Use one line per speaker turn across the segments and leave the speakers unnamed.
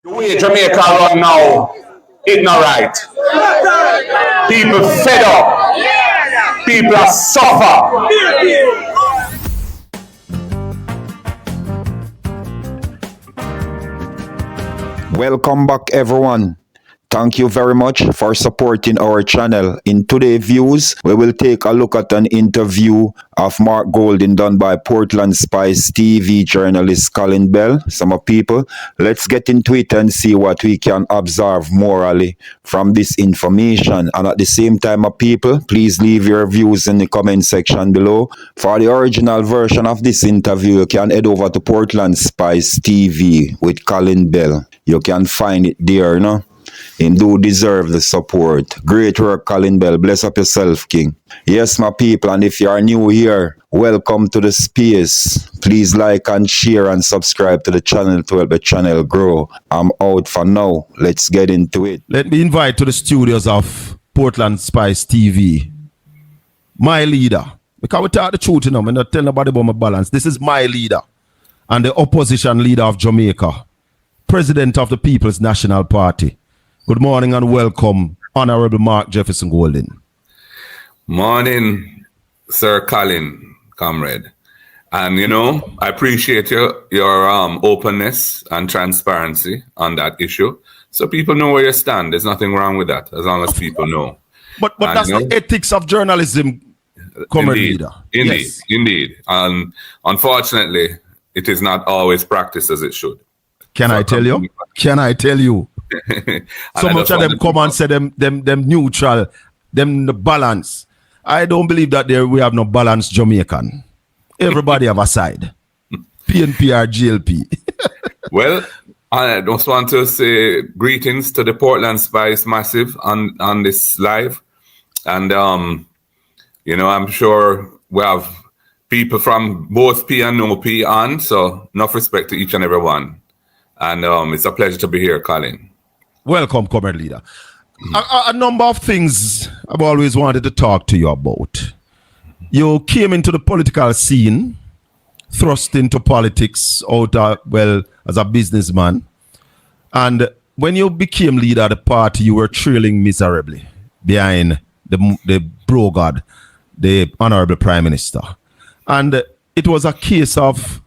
The way Jamaica run now, it's not right. People fed up. People are suffer.
Welcome back, everyone. Thank you very much for supporting our channel. In today's views, we will take a look at an interview of Mark Golding done by Portland Spice TV journalist Colin Bell. Some people, let's get into it and see what we can observe morally from this information. And at the same time, people, please leave your views in the comment section below. For the original version of this interview, you can head over to Portland Spice TV with Colin Bell. You can find it there, no? Him do deserve the support. Great work, Colin Bell. Bless up yourself, King. Yes, my people, and if you are new here, welcome to the space. Please like and share and subscribe to the channel to help the channel grow. I'm out for now. Let's get into it.
Let me invite to the studios of Portland Spice TV my leader. Because we talk the truth, I'm not telling nobody about my balance. This is my leader and the opposition leader of Jamaica, President of the People's National Party. Good morning and welcome, Honorable Mark Jefferson Golding.
Morning, Sir Colin, comrade. And I appreciate your openness and transparency on that issue. So people know where you stand. There's nothing wrong with that, as long as people know.
But that's the ethics of journalism, comrade leader.
Indeed. And unfortunately, it is not always practiced as it should.
Can I tell you? So much of them come and say them neutral, them the balance. I don't believe that we have no balanced Jamaican. Everybody have a side. PNP or GLP. Well,
I just want to say greetings to the Portland Spice Massive on this live. And, I'm sure we have people from both P and no P on, so enough respect to each and every one. And it's a pleasure to be here, Colin.
Welcome, comrade leader. A number of things I've always wanted to talk to you about. You came into the political scene, thrust into politics as a businessman. And when you became leader of the party, you were trailing miserably behind the bro god, the Honorable Prime Minister. And it was a case of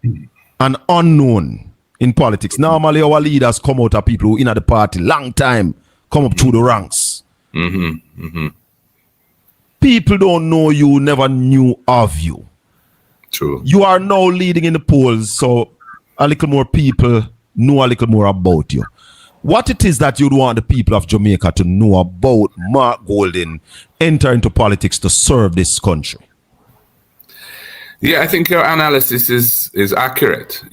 an unknown in politics. Normally, our leaders come out of people who in the party long time, come up through the ranks. People don't know you, never knew of you.
True.
You are now leading in the polls, so a little more people know a little more about you. What it is that you'd want the people of Jamaica to know about Mark Golding enter into politics to serve this country?
Yeah, I think your analysis is accurate.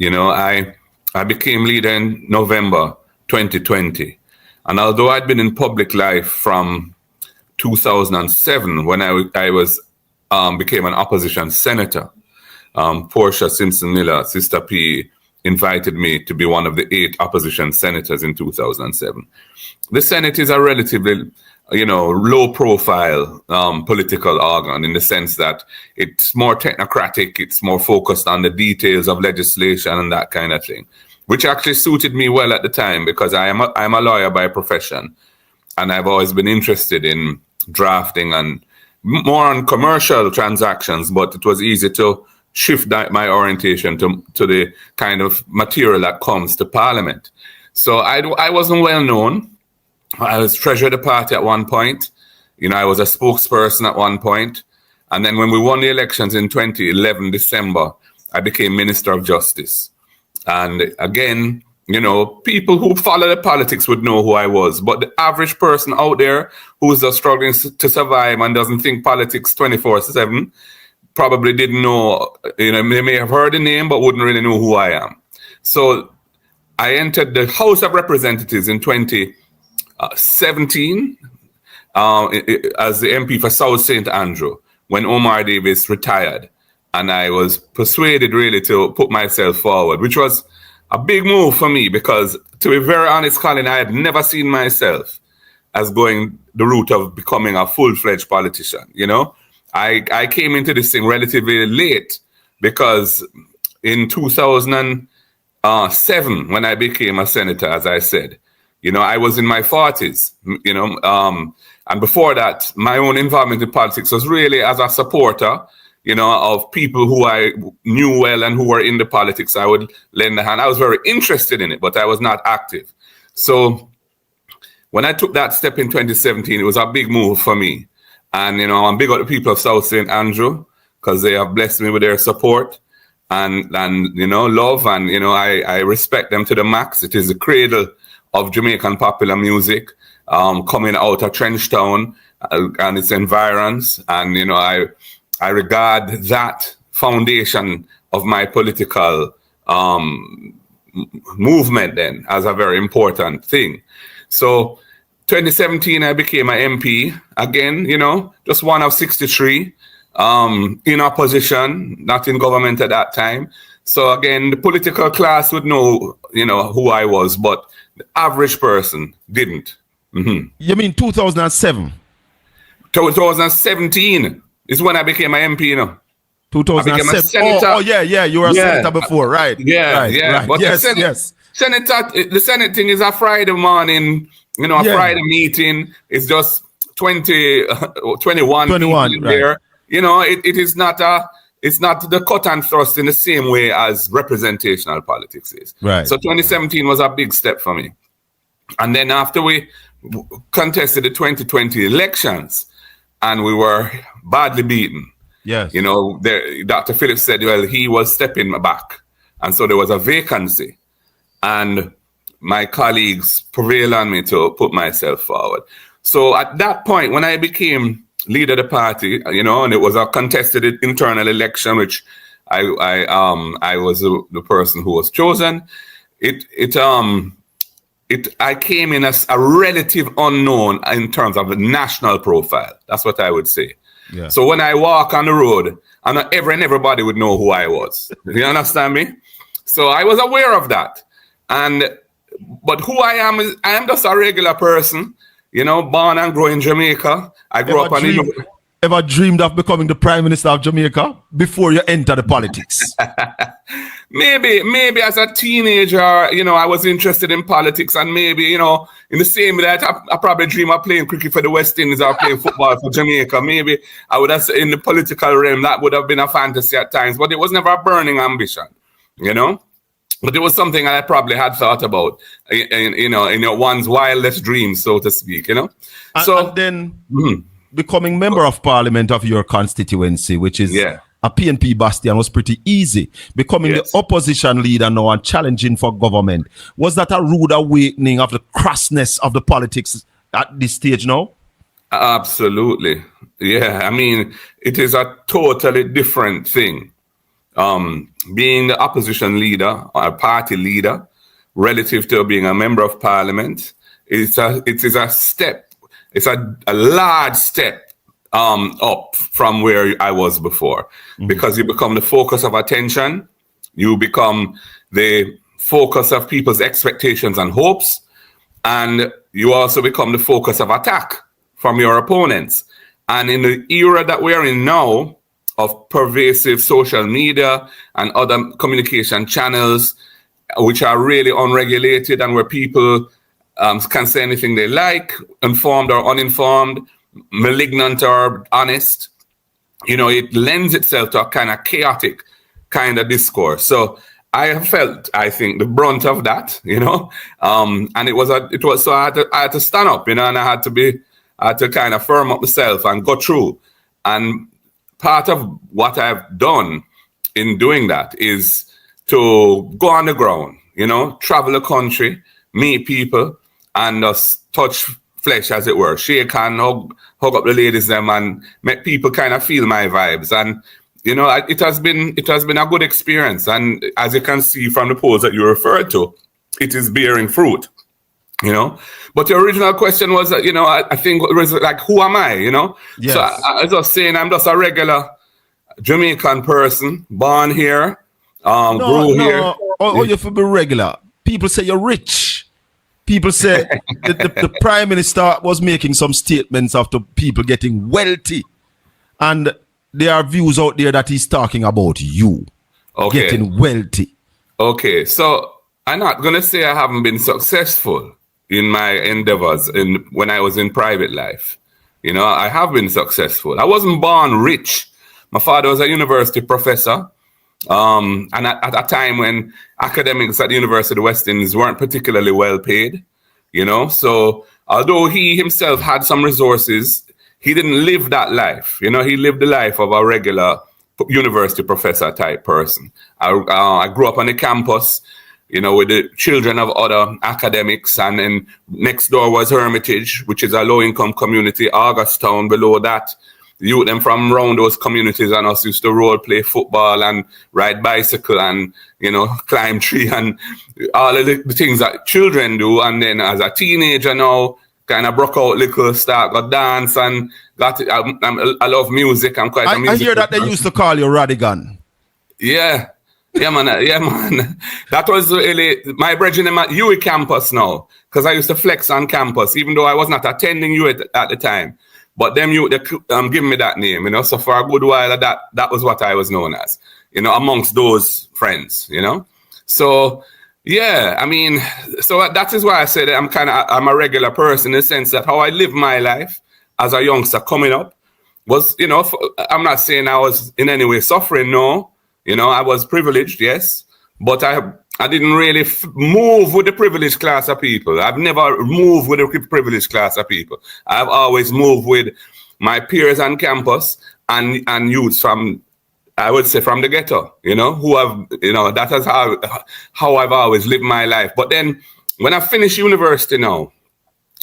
I became leader in November 2020. And although I'd been in public life from 2007, when I became an opposition senator, Portia Simpson-Miller, Sister P, invited me to be one of the 8 opposition senators in 2007. The Senate is a relatively low-profile political organ in the sense that it's more technocratic, it's more focused on the details of legislation and that kind of thing, which actually suited me well at the time because I'm a lawyer by profession, and I've always been interested in drafting and more on commercial transactions, but it was easy to shift my orientation to the kind of material that comes to Parliament. So I wasn't well known. I was treasurer of the party at one point. I was a spokesperson at one point. And then when we won the elections in 2011, December, I became Minister of Justice. And again, people who follow the politics would know who I was. But the average person out there who's just struggling to survive and doesn't think politics 24/7 probably didn't know, they may have heard the name, but wouldn't really know who I am. So I entered the House of Representatives in 2017 as the MP for South St. Andrew when Omar Davis retired. And I was persuaded really to put myself forward, which was a big move for me because, to be very honest, Colin, I had never seen myself as going the route of becoming a full-fledged politician. I came into this thing relatively late because in 2000, 7 when I became a senator, as I said. I was in my 40s, and before that, my own involvement in politics was really as a supporter, of people who I knew well and who were in the politics. I would lend a hand. I was very interested in it, but I was not active. So when I took that step in 2017, it was a big move for me. And, I'm big up the people of South St. Andrew because they have blessed me with their support and love. And, I respect them to the max. It is the cradle of Jamaican popular music, coming out of Trenchtown and its environs. And, I regard that foundation of my political movement then as a very important thing. So 2017, I became an MP again, just one of 63 in opposition, not in government at that time. So again, the political class would know, who I was, but the average person didn't. Mm-hmm.
You mean 2007?
2017 is when I became an MP,
2007. Oh, yeah. You were a senator before, right?
Yeah,
right.
But
yes,
the Senate thing is a Friday morning, Friday meeting. It's just 21 people there.
Right.
It is not it's not the cut and thrust in the same way as representational politics is.
Right.
So 2017 was a big step for me. And then after we contested the 2020 elections and we were badly beaten,
yes.
Dr. Phillips said, well, he was stepping back. And so there was a vacancy. And my colleagues prevailed on me to put myself forward. So at that point, when I became leader of the party, and it was a contested internal election, which I was the person who was chosen. I came in as a relative unknown in terms of a national profile. That's what I would say.
Yeah.
So when I walk on the road, everybody would know who I was. You understand me? So I was aware of that. But who I am just a regular person, born and grew in Jamaica. I grew up
Ever dreamed of becoming the Prime Minister of Jamaica before you enter the politics?
Maybe as a teenager, I was interested in politics, and maybe, in the same way that I probably dream of playing cricket for the West Indies or playing football for Jamaica. Maybe I would have, in the political realm, that would have been a fantasy at times, but it was never a burning ambition, But it was something I probably had thought about, in one's wildest dreams, so to speak, And
then becoming member of parliament of your constituency, which is a PNP bastion, was pretty easy. Becoming the opposition leader now and challenging for government. Was that a rude awakening of the crassness of the politics at this stage now?
Absolutely. Yeah, I mean, it is a totally different thing. Being the opposition leader or a party leader relative to being a member of parliament, it is a step. It's a large step up from where I was before, because you become the focus of attention, you become the focus of people's expectations and hopes, and you also become the focus of attack from your opponents. And in the era that we are in now, of pervasive social media and other communication channels, which are really unregulated and where people can say anything they like, informed or uninformed, malignant or honest, it lends itself to a kind of chaotic kind of discourse. So I have felt, I think, the brunt of that, and it was so I had to stand up, and I had to kind of firm up myself and go through. And part of what I've done in doing that is to go on the ground, travel the country, meet people, and just touch flesh, as it were, shake hand, hug up the ladies them, and make people kind of feel my vibes. And it has been a good experience. And as you can see from the polls that you referred to, it is bearing fruit. But the original question was, I think it was like, who am I?
Yes.
So I was just saying, I'm just a regular Jamaican person, born here, grew here.
Oh, you feel be regular. People say you're rich. People say the Prime Minister was making some statements after people getting wealthy. And there are views out there that he's talking about you getting wealthy.
Okay, so I'm not going to say I haven't been successful in my endeavors when I was in private life. You know, I have been successful. I wasn't born rich. My father was a university professor. And at a time when academics at the University of West Indies weren't particularly well paid, you know. So although he himself had some resources, he didn't live that life. You know, he lived the life of a regular university professor type person. I grew up on the campus, you know, with the children of other academics, and then next door was Hermitage, which is a low-income community. Augustown below that, youth them from around those communities and us used to role play football and ride bicycle and, you know, climb tree and all of the things that children do. And then as a teenager now, kind of broke out little, start got dance and got it. I love music. I'm quite a music.
I hear that they used to call you Radigan.
Yeah. Yeah, man. Yeah, man. That was really my brethren at UWI campus now, because I used to flex on campus, even though I was not attending UWI at the time. But them you giving me that name, you know. So for a good while, that was what I was known as, you know, amongst those friends, you know. So yeah, I mean, so that is why I said I'm a regular person in the sense that how I live my life as a youngster coming up was, you know, I'm not saying I was in any way suffering, no. You know, I was privileged, yes, but I didn't really move with the privileged class of people. I've never moved with the privileged class of people. I've always moved with my peers on campus and youths from, I would say, from the ghetto, you know, who have, you know, that is how I've always lived my life. But then when I finished university now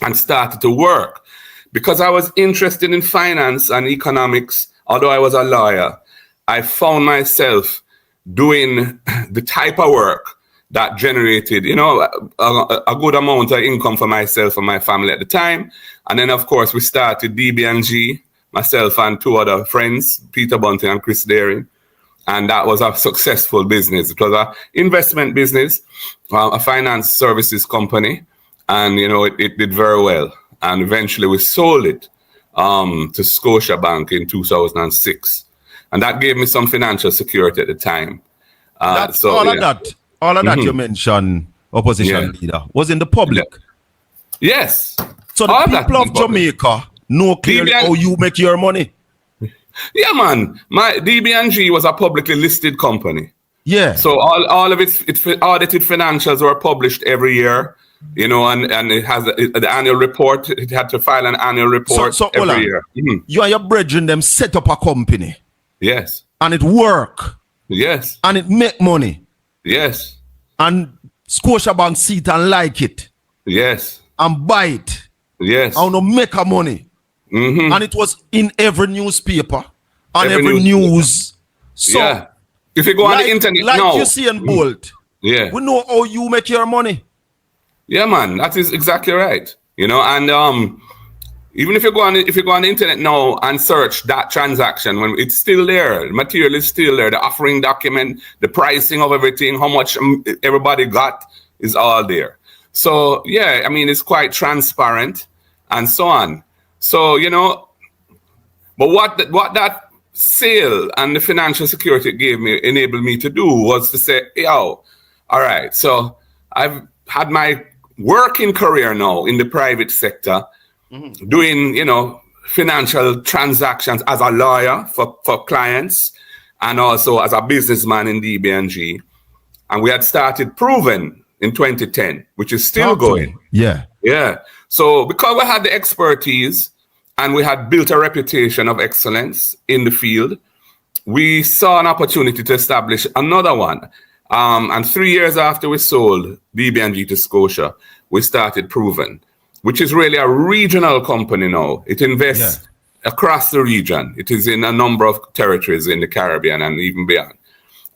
and started to work, because I was interested in finance and economics, although I was a lawyer, I found myself doing the type of work that generated, you know, a good amount of income for myself and my family at the time. And then, of course, we started DB&G, myself and two other friends, Peter Bunting and Chris Daring. And that was a successful business. It was an investment business, a finance services company. And, you know, it did very well. And eventually we sold it to Scotiabank in 2006. And that gave me some financial security at the time.
That's all of that you mentioned, opposition leader, was in the public.
Yeah. Yes.
So the people of Jamaica know clearly how you make your money.
Yeah, man. My DB&G was a publicly listed company.
Yeah.
So all of its audited financials were published every year. You know, and it has the annual report. It had to file an annual report every year. Mm-hmm.
You and your brethren them set up a company.
Yes.
And it work.
Yes.
And it make money.
Yes.
And Scotiabank see it and like it.
Yes.
And buy it.
Yes.
And no make a money.
Mm-hmm.
And it was in every newspaper. And every news. So
yeah. If you go on the internet now.
Like you see in Bolt.
Yeah.
We know how you make your money.
Yeah, man. That is exactly right. You know, and even if you go on the internet now and search that transaction, when it's still there, the material is still there, the offering document, the pricing of everything, how much everybody got is all there. So yeah, I mean, it's quite transparent and so on. So, you know, but what that sale and the financial security it enabled me to do was to say, yo, all right, so I've had my working career now in the private sector, doing, you know, financial transactions as a lawyer for clients and also as a businessman in DB&G. And we had started Proven in 2010, which is still going.
Yeah.
Yeah. So because we had the expertise and we had built a reputation of excellence in the field, we saw an opportunity to establish another one. And 3 years after we sold DB&G to Scotia, we started Proven, which is really a regional company now. It invests across the region. It is in a number of territories in the Caribbean and even beyond.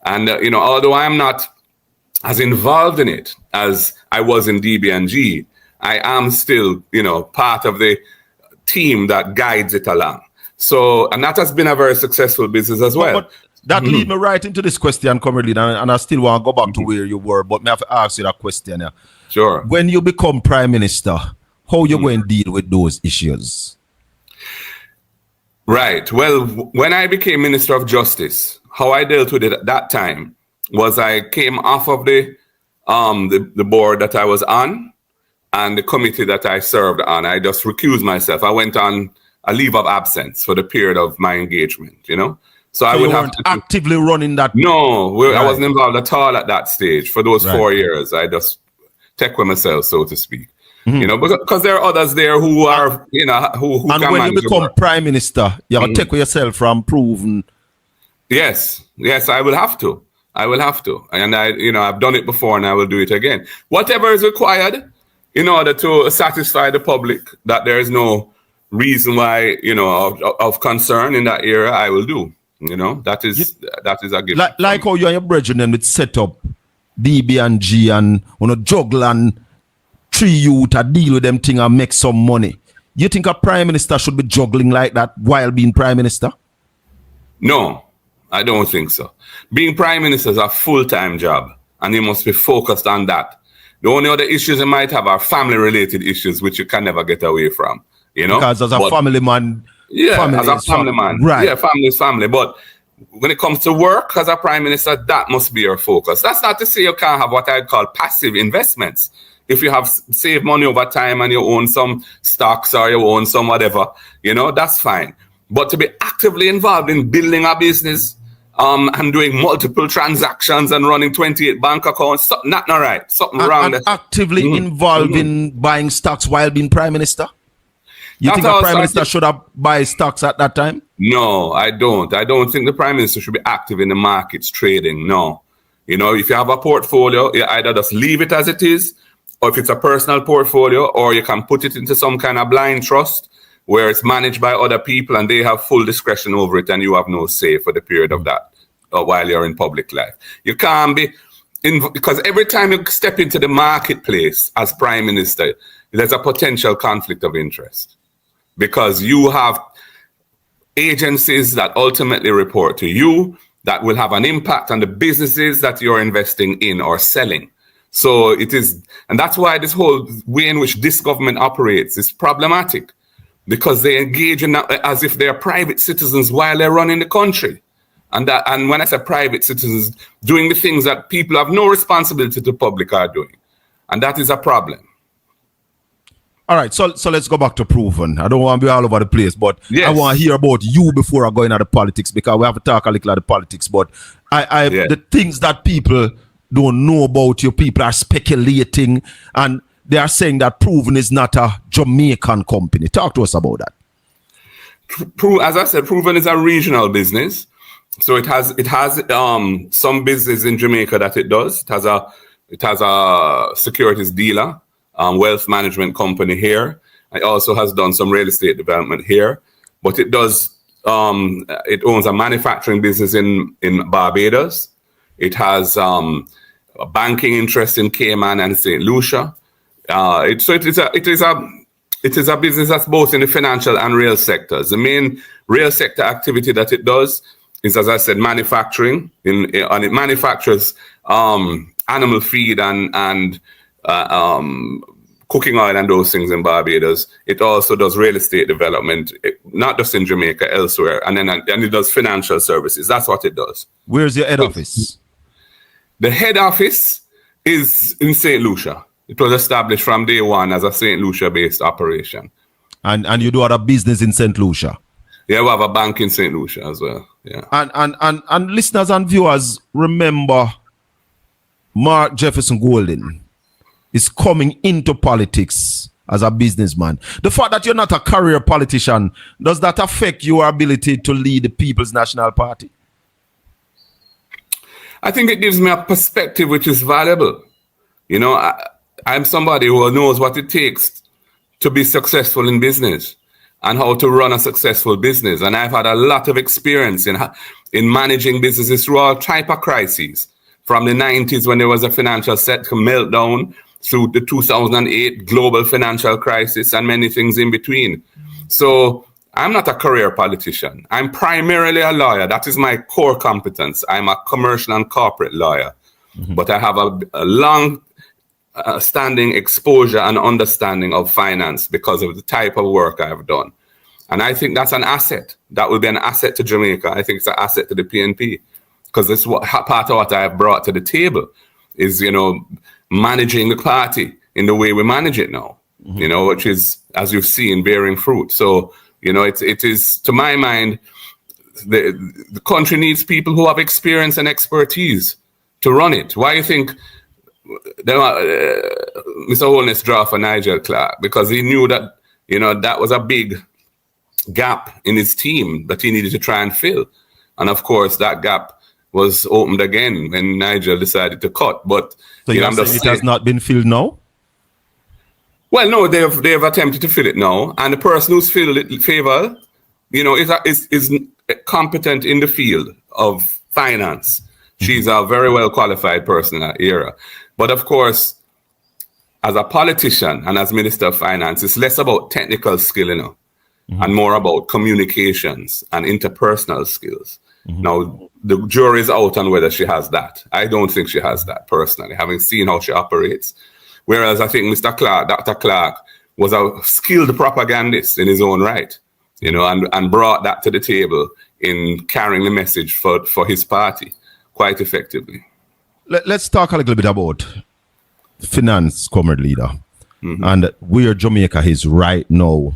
And, you know, although I am not as involved in it as I was in DB&G, I am still, you know, part of the team that guides it along. So, and that has been a very successful business as well.
But that leads me right into this question, Comrade Leader, and I still want to go back to where you were, but I have to ask you that question. Yeah.
Sure.
When you become Prime Minister, how you going to deal with those issues?
Right. Well, when I became Minister of Justice, how I dealt with it at that time was I came off of the the board that I was on and the committee that I served on. I just recused myself. I went on a leave of absence for the period of my engagement, So I would have to
actively running that.
No, I wasn't involved at all at that stage. For those 4 years, I just take with myself, so to speak. Because there are others there who are, who
and
can
when you become prime minister, you have to take with yourself from proven.
Yes, I will have to. And I've done it before and I will do it again. Whatever is required in order to satisfy the public that there is no reason why, of concern in that area, I will do. That is a gift.
Like how you and your brethren then would set up DB&G and juggle and tree you to deal with them thing and make some money. You think a prime minister should be juggling like that while being prime minister?
No, I don't think so. Being prime minister is a full-time job and you must be focused on that. The only other issues you might have are family-related issues which you can never get away from.
Because as a family man,
as a family man,
right?
Yeah, family is family. But when it comes to work as a prime minister, that must be your focus. That's not to say you can't have what I call passive investments. If you have saved money over time and you own some stocks or you own some whatever, that's fine. But to be actively involved in building a business and doing multiple transactions and running 28 bank accounts, something not right. Something wrong.
And actively involved in buying stocks while being prime minister? You think a prime minister should have buy stocks at that time?
No, I don't. I don't think the prime minister should be active in the markets trading. No. If you have a portfolio, you either just leave it as it is, or if it's a personal portfolio, or you can put it into some kind of blind trust where it's managed by other people and they have full discretion over it and you have no say for the period of that while you're in public life. You can't be because every time you step into the marketplace as prime minister, there's a potential conflict of interest because you have agencies that ultimately report to you that will have an impact on the businesses that you're investing in or selling. So it is, and that's why this whole way in which this government operates is problematic because they engage in that as if they're private citizens while they're running the country. And when I say private citizens, doing the things that people have no responsibility to the public are doing. And that is a problem.
All right, so let's go back to proven. I don't want to be all over the place, but
yes.
I want to hear about you before I go into the politics because we have to talk a little about the politics. But the things that people don't know about you, people are speculating and they are saying that Proven is not a Jamaican company. Talk to us about that.
As I said, Proven is a regional business. So it has some business in Jamaica that it does. It has a securities dealer, wealth management company here. It also has done some real estate development here. But it does it owns a manufacturing business in Barbados. It has a banking interest in Cayman and St. Lucia. It is a business that's both in the financial and real sectors. The main real sector activity that it does is, as I said, manufacturing. And it manufactures animal feed and cooking oil and those things in Barbados. It also does real estate development, not just in Jamaica, elsewhere. And it does financial services. That's what it does.
Where's your head office?
The head office is in St. Lucia. It was established from day one as a St. Lucia-based operation.
And you do other business in St. Lucia?
Yeah, we have a bank in St. Lucia as well. Yeah.
And listeners and viewers, remember Mark Jefferson Golden is coming into politics as a businessman. The fact that you're not a career politician, does that affect your ability to lead the People's National Party?
I think it gives me a perspective which is valuable. I'm somebody who knows what it takes to be successful in business and how to run a successful business. And I've had a lot of experience in managing businesses through all type of crises, from the 90s when there was a financial sector meltdown through the 2008 global financial crisis and many things in between. So I'm not a career politician. I'm primarily a lawyer. That is my core competence. I'm a commercial and corporate lawyer. Mm-hmm. But I have a long standing exposure and understanding of finance because of the type of work I've done. And I think that's an asset. That will be an asset to Jamaica. I think it's an asset to the PNP because this is part of what I have brought to the table is, managing the party in the way we manage it now, which is, as you've seen, bearing fruit. So, it is, to my mind, the country needs people who have experience and expertise to run it. Why do you think Mr. Holness draw for Nigel Clark? Because he knew that, that was a big gap in his team that he needed to try and fill. And of course, that gap was opened again when Nigel decided to cut. But
so you're saying it has not been filled now?
Well, no, they have attempted to fill it now, and the person who's filled it, Favor, is competent in the field of finance. She's a very well qualified person in that era. But of course, as a politician and as Minister of Finance, it's less about technical skill, and more about communications and interpersonal skills. Now, the jury is out on whether she has that. I don't think she has that personally, having seen how she operates. Whereas I think Mr. Clark, Dr. Clark, was a skilled propagandist in his own right, and brought that to the table in carrying the message for his party quite effectively.
Let's talk a little bit about finance, comrade leader, and where Jamaica is right now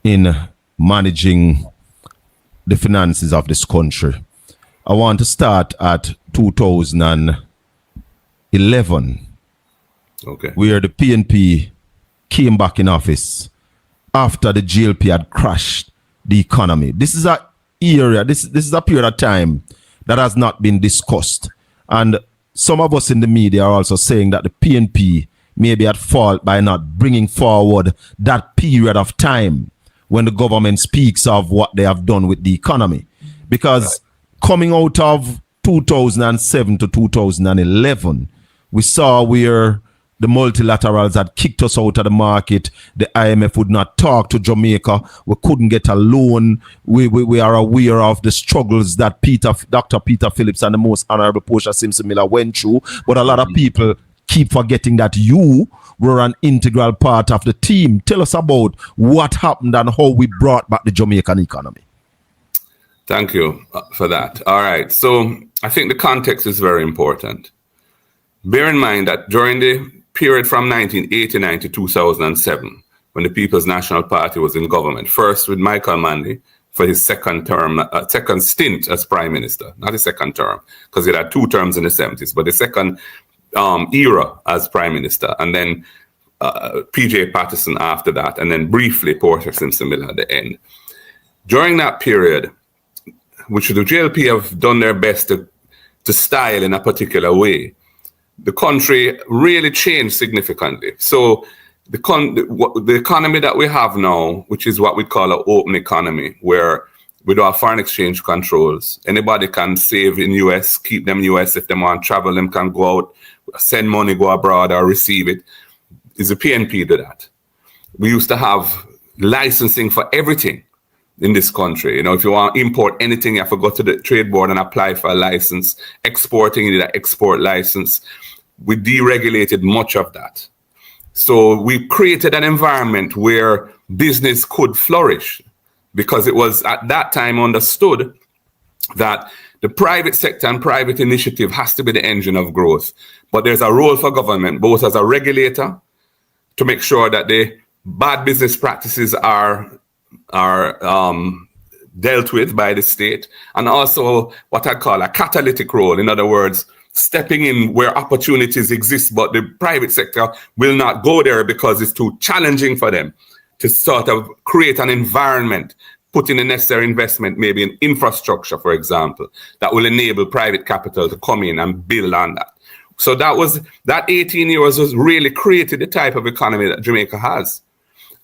in managing the finances of this country. I want to start at 2011, where the PNP came back in office after the GLP had crashed the economy. This is a area, this is a period of time that has not been discussed. And some of us in the media are also saying that the PNP may be at fault by not bringing forward that period of time when the government speaks of what they have done with the economy. Because coming out of 2007 to 2011, we saw where the multilaterals had kicked us out of the market. The IMF would not talk to Jamaica. We couldn't get a loan. We are aware of the struggles that Dr. Peter Phillips and the most honorable Portia Simpson Miller went through. But a lot of people keep forgetting that you were an integral part of the team. Tell us about what happened and how we brought back the Jamaican economy.
Thank you for that. All right. So I think the context is very important. Bear in mind that during the period from 1989 to 2007, when the People's National Party was in government, first with Michael Manley for his second stint as Prime Minister, not his second term, because he had 2 terms in the 70s, but the second era as Prime Minister, and then PJ Patterson after that, and then briefly Portia Simpson Miller at the end. During that period, which the JLP have done their best to style in a particular way, the country really changed significantly. So the economy that we have now, which is what we call an open economy, where we don't have foreign exchange controls. Anybody can save in US, keep them US. If they want to travel, them can go out, send money, go abroad or receive it. Is the PNP do that? We used to have licensing for everything in this country. If you want to import anything, you have to go to the trade board and apply for a license. Exporting, you need an export license. We deregulated much of that. So we created an environment where business could flourish, because it was at that time understood that the private sector and private initiative has to be the engine of growth. But there's a role for government, both as a regulator to make sure that the bad business practices are dealt with by the state, and also what I call a catalytic role. In other words, stepping in where opportunities exist, but the private sector will not go there because it's too challenging for them to sort of create an environment, put in the necessary investment, maybe in infrastructure, for example, that will enable private capital to come in and build on that. So that 18 years was really created the type of economy that Jamaica has.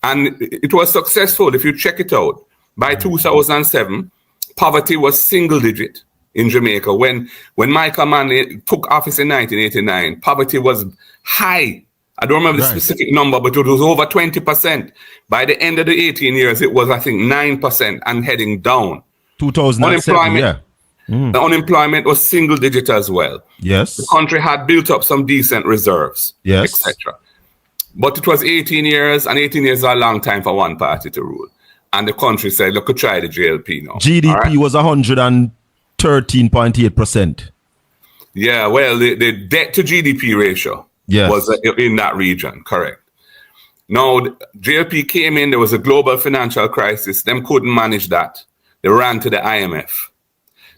And it was successful. If you check it out, by 2007, poverty was single digit in Jamaica. When Michael Manley took office in 1989, poverty was high. I don't remember the specific number, but it was over 20%. By the end of the 18 years, it was, I think, 9% and heading down.
2007,
The unemployment was single digit as well.
Yes.
The country had built up some decent reserves, etc. But it was 18 years, and 18 years is a long time for one party to rule. And the country said, look, try the JLP now.
GDP was 113.8%.
Yeah, well, the debt to GDP ratio
Yes.
was in that region, correct. Now, JLP came in, there was a global financial crisis. Them couldn't manage that. They ran to the IMF.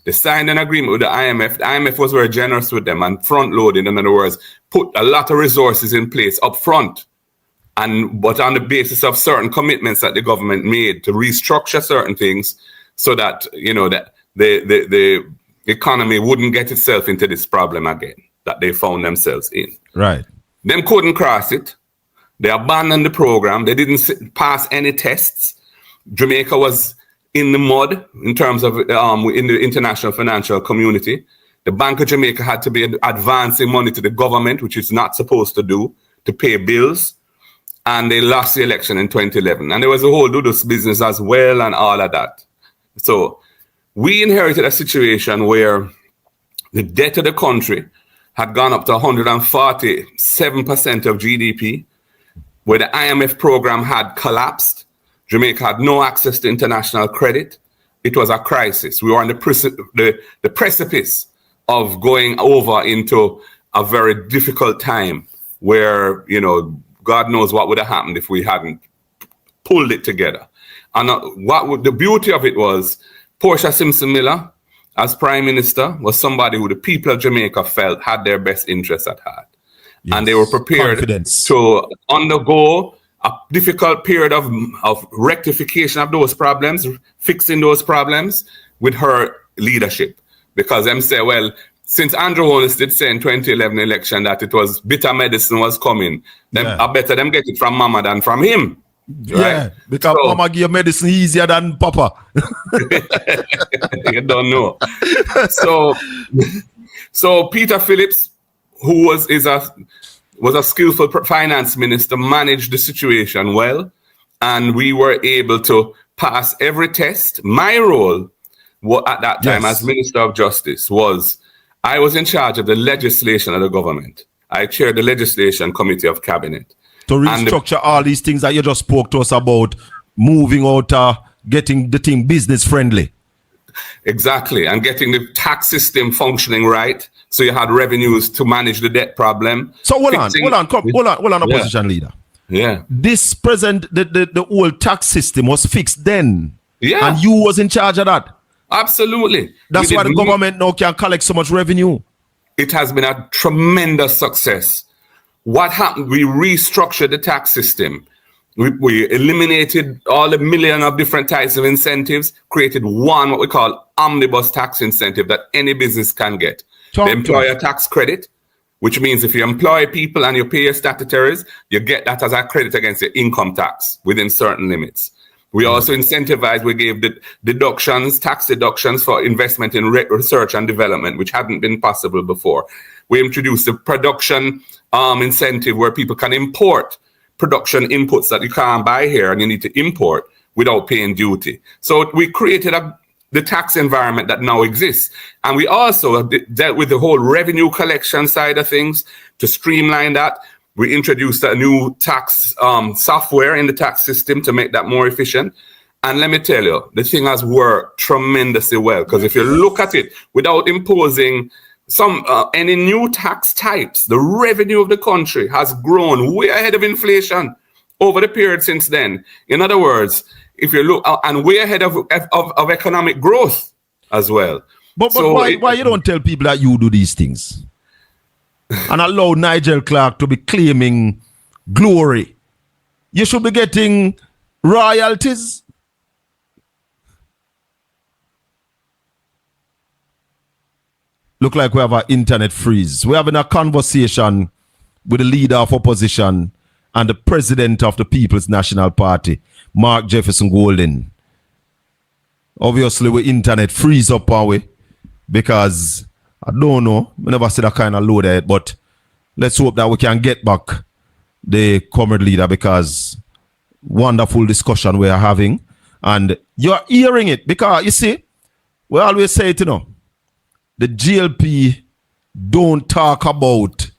They signed an agreement with the IMF. The IMF was very generous with them and front-loaded, in other words, put a lot of resources in place up front, but on the basis of certain commitments that the government made to restructure certain things so that, that the economy wouldn't get itself into this problem again that they found themselves in.
Right.
Them couldn't cross it. They abandoned the program. They didn't pass any tests. Jamaica was in the mud in terms of in the international financial community. The Bank of Jamaica had to be advancing money to the government, which it's not supposed to do, to pay bills. And they lost the election in 2011. And there was a whole Dudus business as well and all of that. So we inherited a situation where the debt of the country had gone up to 147% of GDP, where the IMF program had collapsed. Jamaica had no access to international credit. It was a crisis. We were on the precipice of going over into a very difficult time where, God knows what would have happened if we hadn't pulled it together. And the beauty of it was Portia Simpson Miller, as Prime Minister, was somebody who the people of Jamaica felt had their best interests at heart. Yes. And they were prepared to undergo a difficult period of rectification of those problems, fixing those problems with her leadership. Because them say, well, since Andrew Holness did say in 2011 election that it was bitter medicine was coming, I better them get it from Mama than from him. Right?
Yeah, because Mama give medicine easier than Papa.
You don't know. So Peter Phillips, who was a skillful finance minister, managed the situation well, and we were able to pass every test. My role at that time as Minister of Justice was I was in charge of the legislation of the government. I chaired the legislation committee of cabinet.
To restructure all these things that you just spoke to us about, moving out, getting the thing business friendly.
Exactly, and getting the tax system functioning right, so you had revenues to manage the debt problem.
So hold on, opposition leader.
Yeah.
This the old tax system was fixed then.
Yeah.
And you was in charge of that.
Absolutely.
That's why the government now can collect so much revenue.
It has been a tremendous success. What happened? We restructured the tax system. We eliminated all the million of different types of incentives, created one, what we call omnibus tax incentive that any business can get. The employer tax credit, which means if you employ people and you pay your statutories, you get that as a credit against your income tax within certain limits. We also incentivized, we gave the tax deductions for investment in research and development, which hadn't been possible before. We introduced a production incentive where people can import production inputs that you can't buy here and you need to import without paying duty. So we created the tax environment that now exists. And we also dealt with the whole revenue collection side of things to streamline that. We introduced a new tax software in the tax system to make that more efficient. And let me tell you, the thing has worked tremendously well, because if you look at it without imposing any new tax types, the revenue of the country has grown way ahead of inflation over the period since then. In other words, if you look, and way ahead of economic growth as well.
But why you don't tell people that you do these things and allow Nigel Clark to be claiming glory? You should be getting royalties. Look like we have an internet freeze. We're having a conversation with the leader of opposition and the president of the People's National Party, Mark Jefferson Golden. Obviously, we internet freeze up, are we? Because I don't know, we never see that kind of load there, but let's hope that we can get back the comrade leader, because wonderful discussion we are having. And you're hearing it, because you see, we always say it, the GLP don't talk about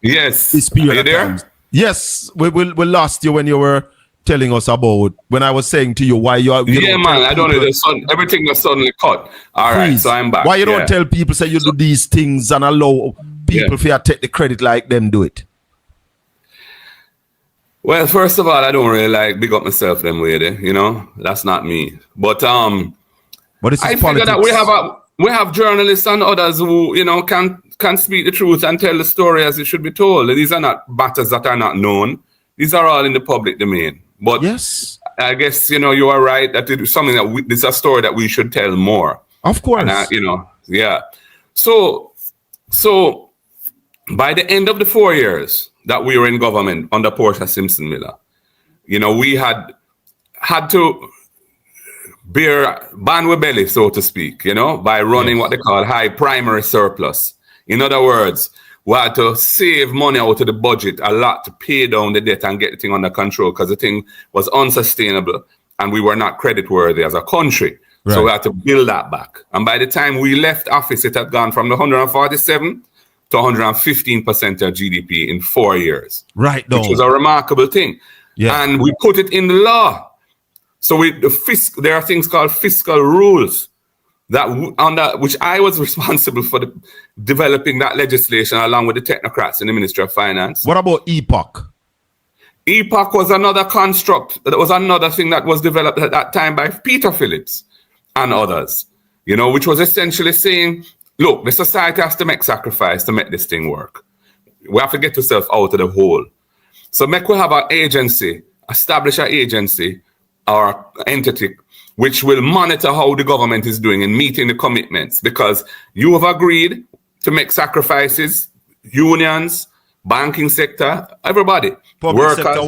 this period of time. Yes, we lost you when you were telling us about, when I was saying to you why you are.
I don't know. Everything was suddenly cut. All right, so I'm back.
Why you don't tell people, say you do these things and allow people to take the credit like them do it?
Well, first of all, I don't really like big up myself them way there, you know. That's not me. But
this is
I
politics.
figure that we have journalists and others who, you know, can speak the truth and tell the story as it should be told. These are not matters that are not known. These are all in the public domain. But
yes,
I guess, you know, you are right that it is something that this is a story that we should tell more.
Of course.
And you know, yeah. So by the end of the 4 years that we were in government under Portia Simpson Miller, you know, we had to bear band with belly, so to speak, you know, by running what they call high primary surplus. In other words, we had to save money out of the budget a lot to pay down the debt and get the thing under control because the thing was unsustainable and we were not creditworthy as a country. Right. So we had to build that back. And by the time we left office, it had gone from the 147 to 115% of GDP in 4 years. Right. Which was a remarkable thing. Yeah. And we put it in the law. So there are things called fiscal rules which I was responsible for developing that legislation along with the technocrats in the Ministry of Finance.
What about EPOC?
EPOC was another construct. That was another thing that was developed at that time by Peter Phillips and others, you know, which was essentially saying, look, the society has to make sacrifice to make this thing work. We have to get ourselves out of the hole. So we have an agency, establish an agency or entity which will monitor how the government is doing and meeting the commitments, because you have agreed to make sacrifices, unions, banking sector, everybody,
public
workers.
Sector